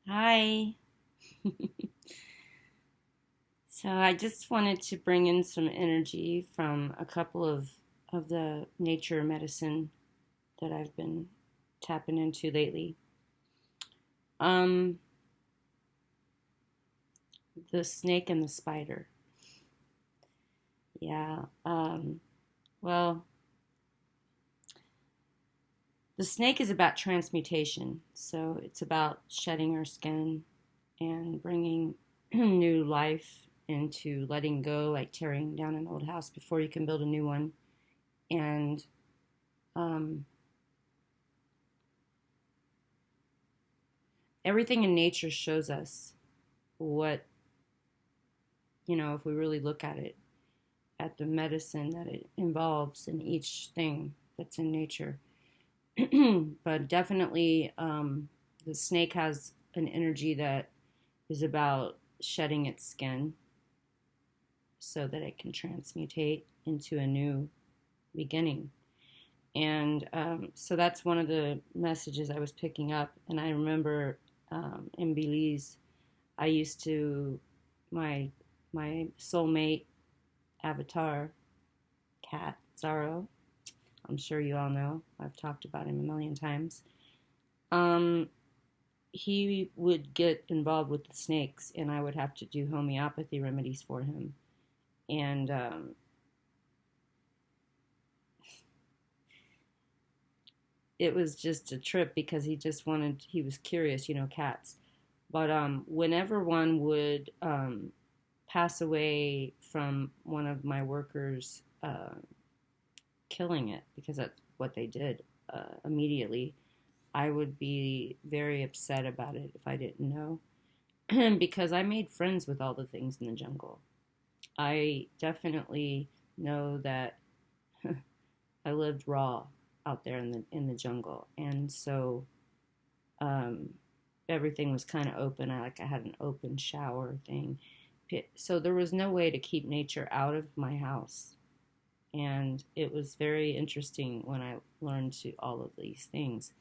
Hi. So I just wanted to bring in some energy from a couple of the nature medicine that I've been tapping into lately. Um, the snake and the spider. Yeah. Well, the snake is about transmutation. So it's about shedding our skin and bringing new life into letting go, like tearing down an old house before you can build a new one. And um, everything in nature shows us what, if we really look at it, at the medicine that it involves in each thing that's in nature. But definitely, the snake has an energy that is about shedding its skin so that it can transmutate into a new beginning. And so that's one of the messages I was picking up. And I remember in Belize, I used to my my soulmate avatar cat Zaro. I'm sure you all know. I've talked about him a million times. Um, he would get involved with the snakes, and I would have to do homeopathy remedies for him. And it was just a trip because he was curious, cats. But whenever one would pass away from one of my workers killing it, because that's what they did immediately, I would be very upset about it if I didn't know. Because I made friends with all the things in the jungle. I definitely know that I lived raw out there in the jungle, and so um, everything was kind of open. I had an open shower thing, so there was no way to keep nature out of my house. And it was very interesting when I learned to all of these things.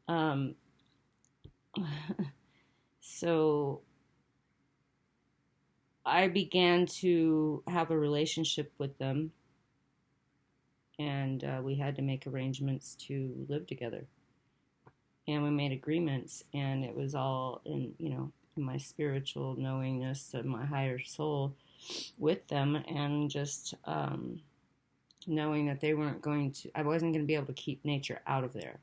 Um, so I began to have a relationship with them, and we had to make arrangements to live together. And we made agreements, and it was all in my spiritual knowingness of my higher soul with them, and just knowing that I wasn't going to be able to keep nature out of there.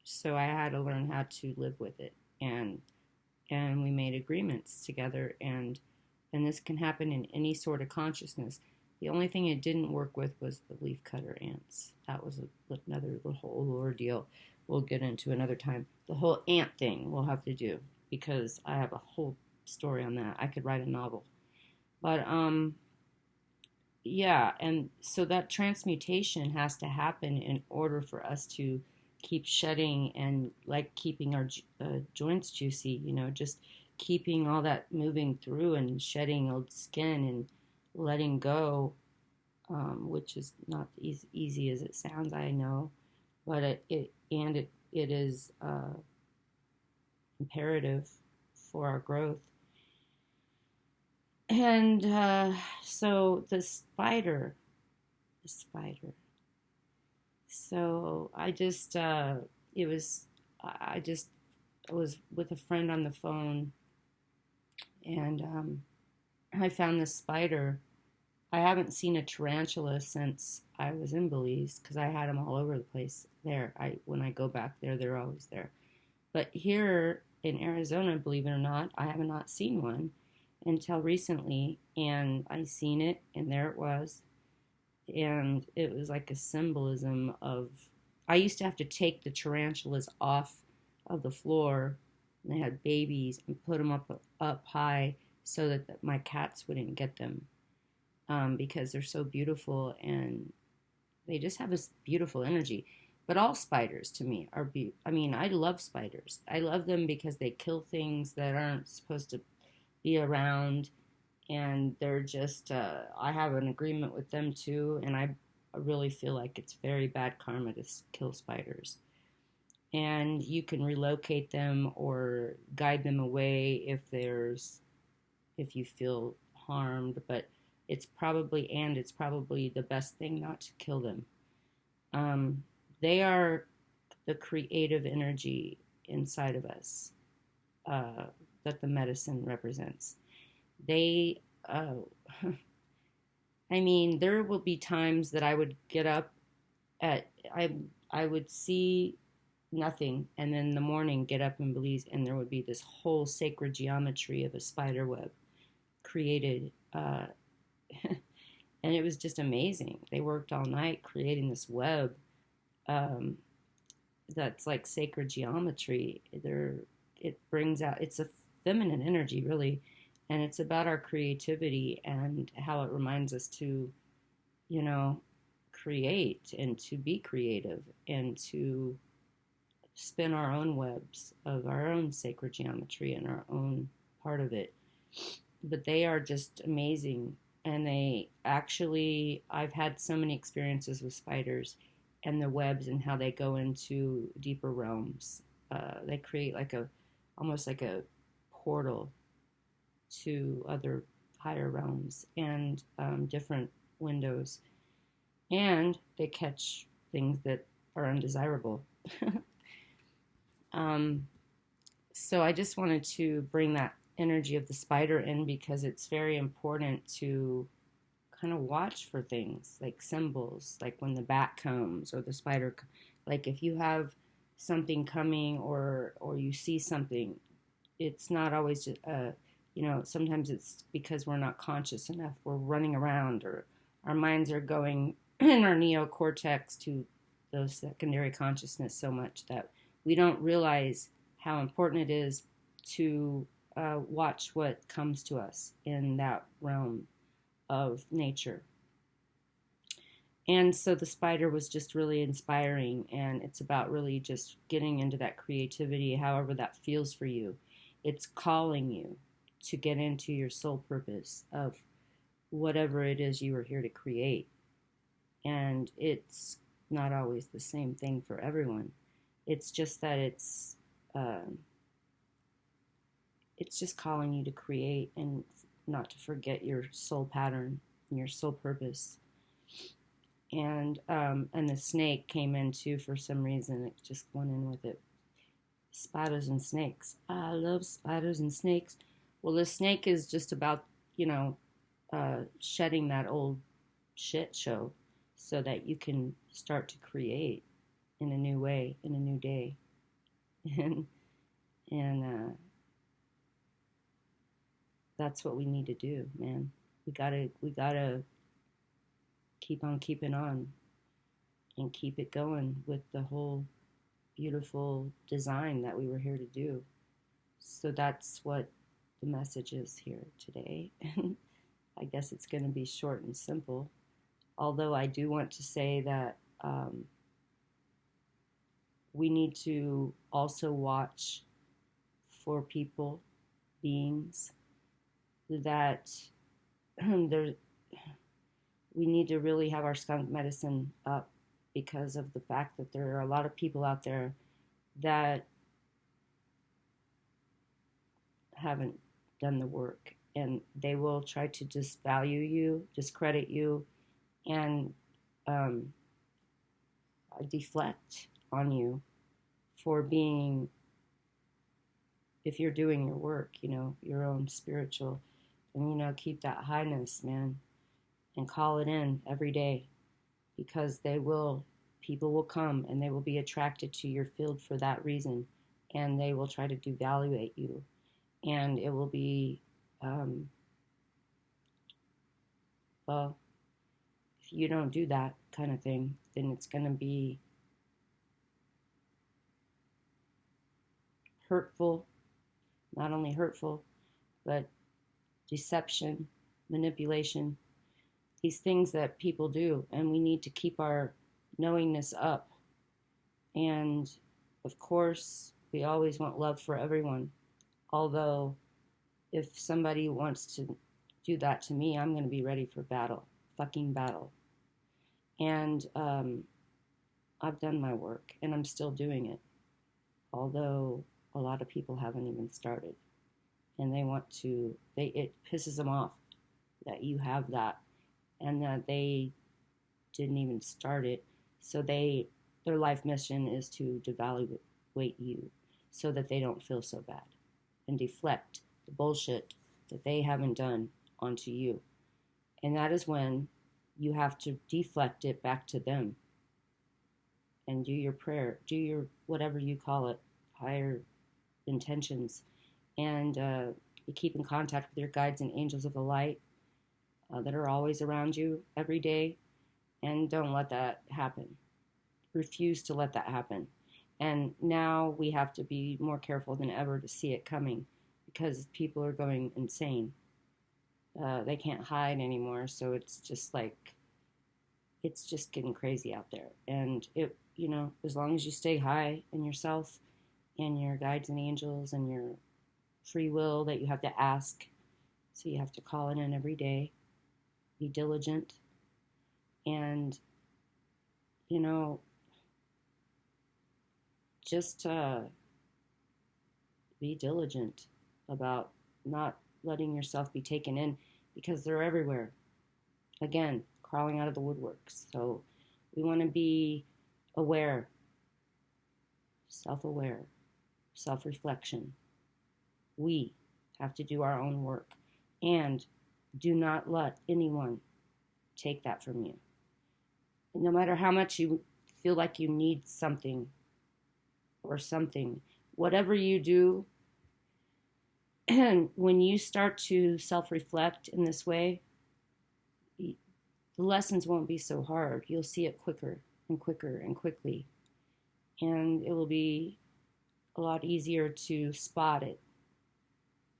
So I had to learn how to live with it, and we made agreements together, and this can happen in any sort of consciousness. The only thing it didn't work with was the leafcutter ants. That was another whole ordeal we'll get into another time. The whole ant thing we'll have to do, because I have a whole story on that. I could write a novel. But yeah, and so that transmutation has to happen in order for us to keep shedding, and like keeping our joints juicy, just keeping all that moving through and shedding old skin and letting go, which is not as easy as it sounds, I know, but it is imperative for our growth. And so the spider. So it was, I just I was with a friend on the phone, and I found this spider. I haven't seen a tarantula since I was in Belize, because I had them all over the place there. When I go back there, they're always there. But here in Arizona, believe it or not, I have not seen one until recently, and I seen it, and there it was, and it was like a symbolism of. I used to have to take the tarantulas off of the floor, and they had babies, and put them up high so that my cats wouldn't get them, because they're so beautiful, and they just have this beautiful energy. But all spiders to me are I mean, I love spiders. I love them because they kill things that aren't supposed to be around, and they're just. I have an agreement with them too, and I really feel like it's very bad karma to kill spiders. and you can relocate them or guide them away if you feel harmed, but it's probably the best thing not to kill them. um, they are the creative energy inside of us, uh, that the medicine represents. They uh, I mean, there will be times that I would get up at I would see nothing, and then in the morning get up and believe, and there would be this whole sacred geometry of a spider web created, and it was just amazing. They worked all night creating this web, um, that's like sacred geometry. It brings out, it's a feminine energy, really, and it's about our creativity and how it reminds us to, you know, create and to be creative and to spin our own webs of our own sacred geometry and our own part of it. But they are just amazing. And they actually, I've had so many experiences with spiders and the webs and how they go into deeper realms. They create like almost like a portal to other higher realms and different windows. And they catch things that are undesirable. um, so I just wanted to bring that energy of the spider in because it's very important to kind of watch for things like symbols, like when the bat comes or the spider, like if you have something coming or you see something, it's not always just, sometimes it's because we're not conscious enough. We're running around or our minds are going in our neocortex to those secondary consciousness so much that we don't realize how important it is to watch what comes to us in that realm of nature. And so the spider was just really inspiring, and it's about really just getting into that creativity, however that feels for you. It's calling you to get into your soul purpose of whatever it is you are here to create. And it's not always the same thing for everyone. It's just that it's just calling you to create and not to forget your soul pattern and your soul purpose. And the snake came in too for some reason. It just went in with it. Spiders and snakes. I love spiders and snakes. Well, the snake is just about, shedding that old shit show so that you can start to create in a new way, in a new day. and and that's what we need to do, man. We gotta keep on keeping on and keep it going with the whole beautiful design that we were here to do. So that's what the message is here today. I guess it's going to be short and simple. Although I do want to say that we need to also watch for people, beings that there, we need to really have our skunk medicine up because of the fact that there are a lot of people out there that haven't done the work, and they will try to disvalue you, discredit you, and um, deflect on you for being, if you're doing your work, your own spiritual, and keep that highness, man, and call it in every day, because people will come and they will be attracted to your field for that reason, and they will try to devaluate you, and it will be, well, if you don't do that kind of thing, then it's going to be hurtful, not only hurtful, but deception, manipulation, these things that people do, and we need to keep our knowingness up. And of course, we always want love for everyone. Although, if somebody wants to do that to me, I'm going to be ready for battle, fucking battle. And I've done my work, and I'm still doing it. although a lot of people haven't even started. And they want to, it pisses them off that you have that and that they didn't even start it. So their life mission is to devaluate you so that they don't feel so bad and deflect the bullshit that they haven't done onto you. And that is when you have to deflect it back to them and do your prayer, do your whatever you call it, higher intentions, and you keep in contact with your guides and angels of the light that are always around you every day, and don't let that happen. Refuse to let that happen. And now we have to be more careful than ever to see it coming because people are going insane. They can't hide anymore, so it's just like it's just getting crazy out there. And as long as you stay high in yourself and your guides and angels and your free will that you have to ask, so you have to call it in every day, be diligent, and just be diligent about not letting yourself be taken in because they're everywhere. Again, crawling out of the woodworks. So we want to be aware, self-aware, self-reflection. We have to do our own work and do not let anyone take that from you. No matter how much you feel like you need something or something, whatever you do, and when you start to self-reflect in this way, the lessons won't be so hard. You'll see it quicker and quicker and quickly. And it will be a lot easier to spot it,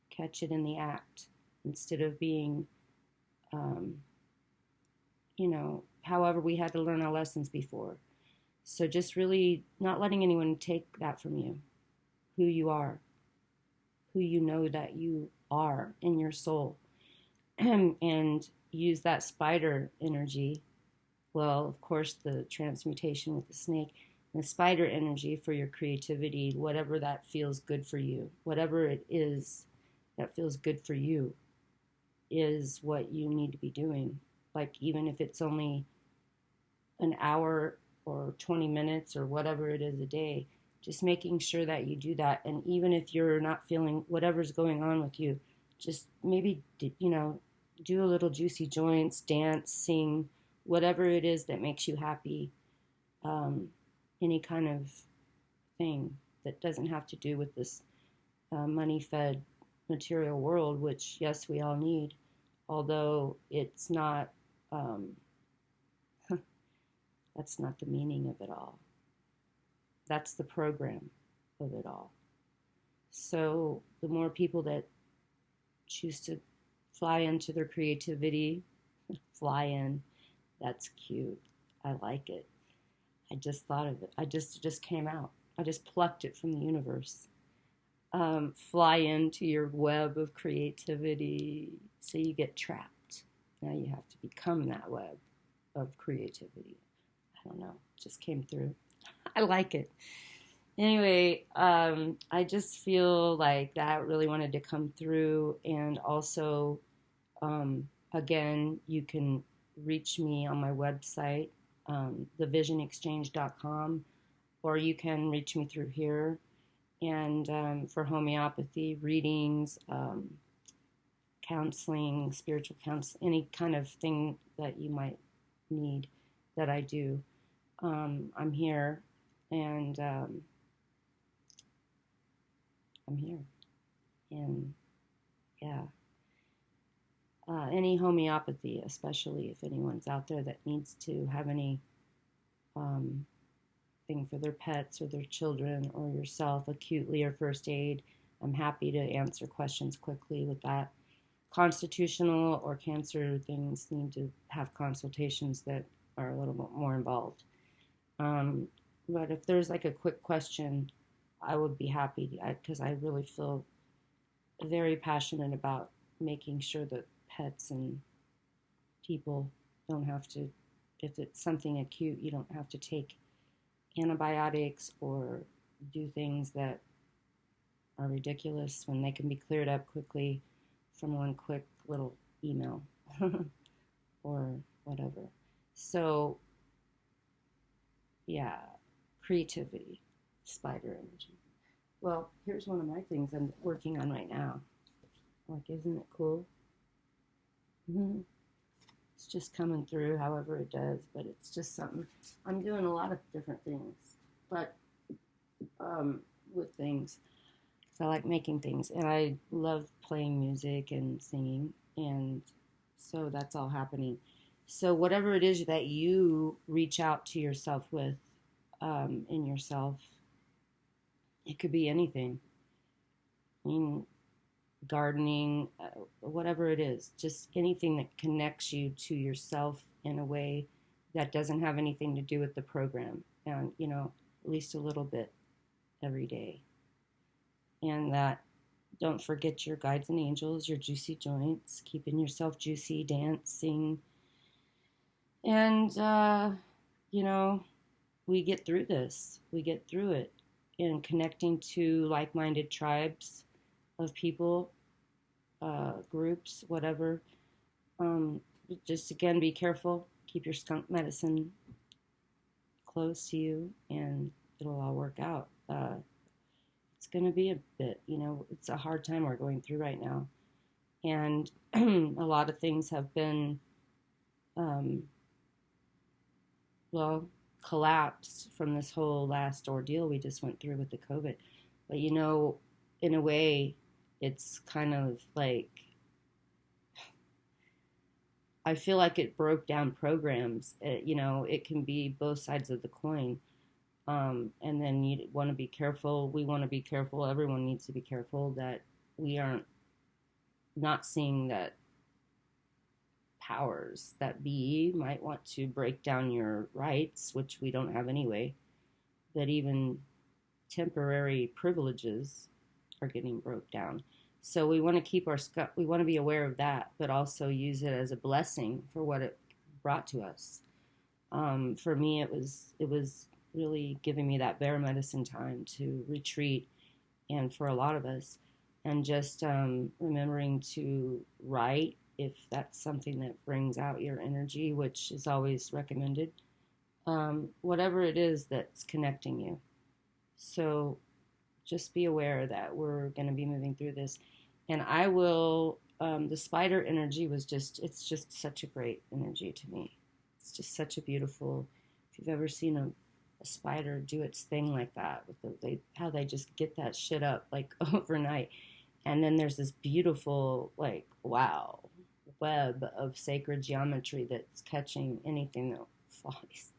catch it in the act, instead of being, however we had to learn our lessons before. So just really not letting anyone take that from you, who you are, who you know that you are in your soul, and use that spider energy. Well, of course, the transmutation with the snake, the spider energy for your creativity, whatever that feels good for you, whatever it is that feels good for you is what you need to be doing. Like, even if it's only an hour or 20 minutes or whatever it is a day, just making sure that you do that. And even if you're not feeling whatever's going on with you, just maybe, do a little juicy joints, dance, sing, whatever it is that makes you happy. Any kind of thing that doesn't have to do with this money-fed material world, which, yes, we all need, although it's not, that's not the meaning of it all. That's the program of it all. So the more people that choose to fly into their creativity, fly in, that's cute. I like it. I just thought of it. It just came out. I just plucked it from the universe. Fly into your web of creativity so you get trapped. Now you have to become that web of creativity. I don't know. It just came through. I like it. Anyway, I just feel like that really wanted to come through. And also, again, you can reach me on my website, thevisionexchange.com, or you can reach me through here. And for homeopathy, readings, counseling, spiritual counseling, any kind of thing that you might need that I do, I'm here. And I'm here. And yeah. Any homeopathy, especially if anyone's out there that needs to have any thing for their pets or their children or yourself, acutely or first aid, I'm happy to answer questions quickly with that. Constitutional or cancer things need to have consultations that are a little bit more involved. But if there's like a quick question, I would be happy because I really feel very passionate about making sure that pets and people don't have to, if it's something acute, you don't have to take antibiotics or do things that are ridiculous when they can be cleared up quickly from one quick little email or whatever. So, yeah, creativity, spider energy. Well, here's one of my things I'm working on right now. Like, isn't it cool? Mm-hmm. It's just coming through however it does, but it's just something. I'm doing a lot of different things, but with things. So I like making things, and I love playing music and singing, and so that's all happening. So whatever it is that you reach out to yourself with, in yourself, it could be anything. I mean, gardening, whatever it is, just anything that connects you to yourself in a way that doesn't have anything to do with the program, and at least a little bit every day. And that, don't forget your guides and angels, your juicy joints, keeping yourself juicy, dancing. And, you know, we get through this. We get through it. And connecting to like minded tribes of people, groups, whatever. Um, just again, be careful. Keep your skunk medicine close to you, and it'll all work out. It's going to be a bit, it's a hard time we're going through right now. And a lot of things have been, um, well, collapsed from this whole last ordeal we just went through with the COVID. But, in a way, it's kind of like, I feel like it broke down programs. It can be both sides of the coin. And then you want to be careful. We want to be careful. Everyone needs to be careful that we aren't not seeing that powers that be might want to break down your rights, which we don't have anyway, that even temporary privileges are getting broke down. So we want to we want to be aware of that, but also use it as a blessing for what it brought to us. For me, it was really giving me that bear medicine time to retreat, and for a lot of us, and just remembering to write if that's something that brings out your energy, which is always recommended. Whatever it is that's connecting you. So just be aware that we're going to be moving through this. And I will, the spider energy it's just such a great energy to me. It's just such a beautiful, if you've ever seen a spider do its thing like that, with how they just get that shit up like overnight. And then there's this beautiful, like, wow, web of sacred geometry that's catching anything that flies,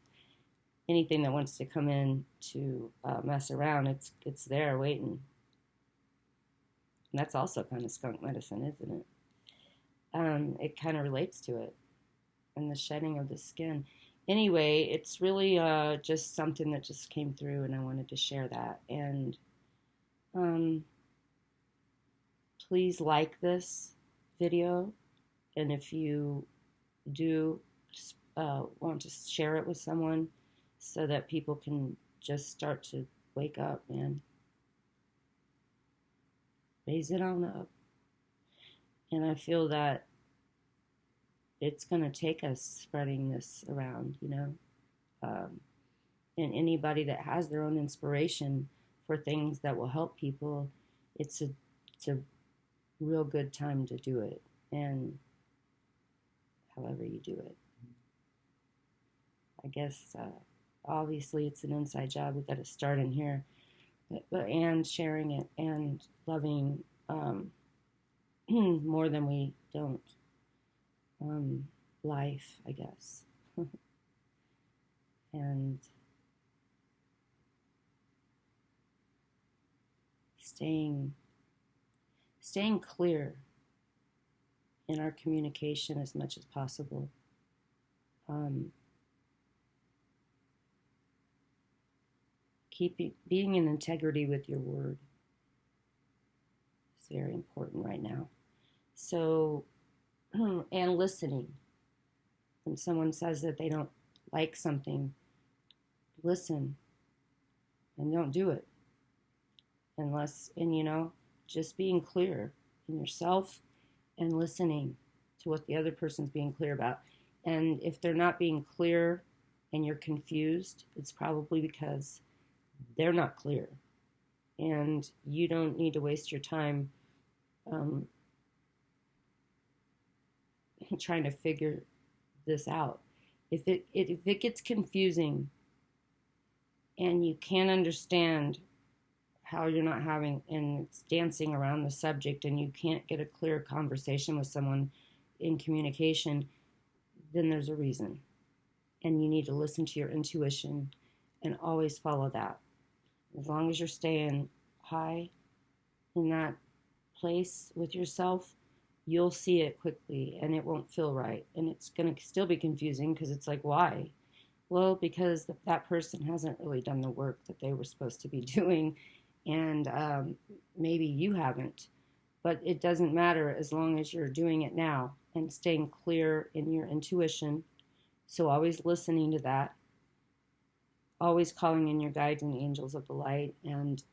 anything that wants to come in to mess around. It's there waiting. And that's also kind of skunk medicine, isn't it? It kind of relates to it, and the shedding of the skin. Anyway, it's really just something that just came through, and I wanted to share that. And um, please like this video, and if you do want to share it with someone so that people can just start to wake up, man. Raise it on up. And I feel that it's going to take us spreading this around, Um, and anybody that has their own inspiration for things that will help people, it's a real good time to do it. And however you do it, I guess obviously it's an inside job. We've got to start in here, and sharing it and loving more than we don't. Life, I guess. And staying clear in our communication as much as possible. Being in integrity with your word is very important right now. So, and listening. When someone says that they don't like something, listen and don't do it. and just being clear in yourself and listening to what the other person's being clear about. And if they're not being clear and you're confused, it's probably because they're not clear. And you don't need to waste your time um, trying to figure this out. If it gets confusing and you can't understand how you're not having, and it's dancing around the subject, and you can't get a clear conversation with someone in communication, then there's a reason. And you need to listen to your intuition and always follow that. As long as you're staying high in that place with yourself, you'll see it quickly and it won't feel right. And it's going to still be confusing because it's like, why? Well, because that person hasn't really done the work that they were supposed to be doing. And maybe you haven't. But it doesn't matter as long as you're doing it now and staying clear in your intuition. So always listening to that, always calling in your guides and angels of the light, and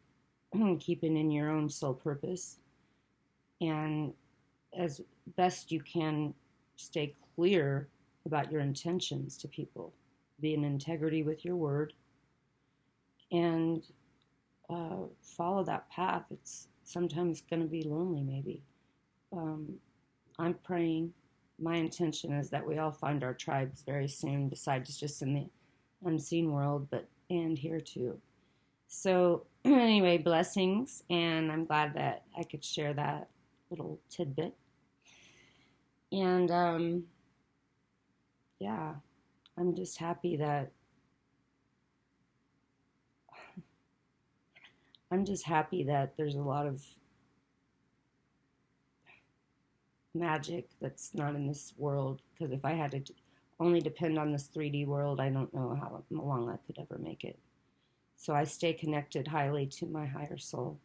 keeping in your own soul purpose. And as best you can, stay clear about your intentions to people. Be in integrity with your word and follow that path. It's sometimes going to be lonely, maybe. I'm praying. My intention is that we all find our tribes very soon, besides just in the unseen world, and here too. So anyway, blessings, and I'm glad that I could share that little tidbit. And yeah, I'm just happy that there's a lot of magic that's not in this world, because if I had to only depend on this 3D world, I don't know how long I could ever make it. So I stay connected highly to my higher soul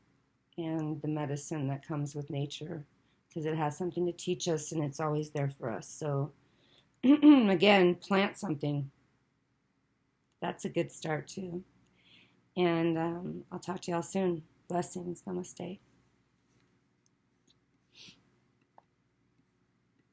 and the medicine that comes with nature, because it has something to teach us and it's always there for us. So again, plant something. That's a good start too. And I'll talk to y'all soon. Blessings. Namaste.